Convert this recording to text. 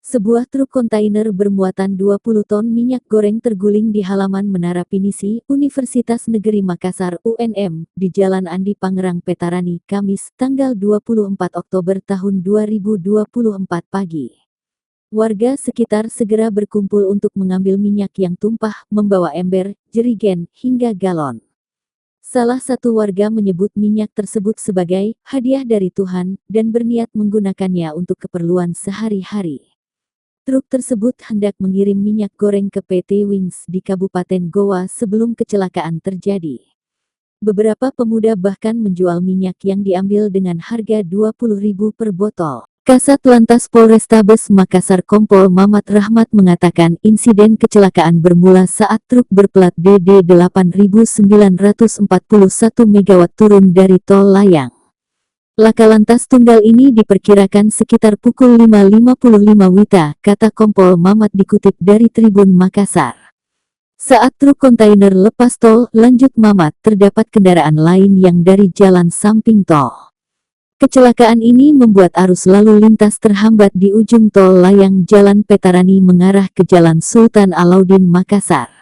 Sebuah truk kontainer bermuatan 20 ton minyak goreng terguling di halaman Menara Pinisi, Universitas Negeri Makassar (UNM), di Jalan Andi Pangerang Petarani, Kamis, tanggal 24 Oktober tahun 2024 pagi. Warga sekitar segera berkumpul untuk mengambil minyak yang tumpah, membawa ember, jerigen, hingga galon. Salah satu warga menyebut minyak tersebut sebagai hadiah dari Tuhan dan berniat menggunakannya untuk keperluan sehari-hari. Truk tersebut hendak mengirim minyak goreng ke PT Wings di Kabupaten Goa sebelum kecelakaan terjadi. Beberapa pemuda bahkan menjual minyak yang diambil dengan harga Rp20.000 per botol. Kasat Lantas Polrestabes Makassar Kompol Mamat Rahmat mengatakan insiden kecelakaan bermula saat truk berplat DD 8941 MW turun dari tol layang. Laka lantas tunggal ini diperkirakan sekitar pukul 5.55 WITA, kata Kompol Mamat dikutip dari Tribun Makassar. Saat truk kontainer lepas tol, lanjut Mamat, terdapat kendaraan lain yang dari jalan samping tol. Kecelakaan ini membuat arus lalu lintas terhambat di ujung tol layang Jalan Petarani mengarah ke Jalan Sultan Alauddin Makassar.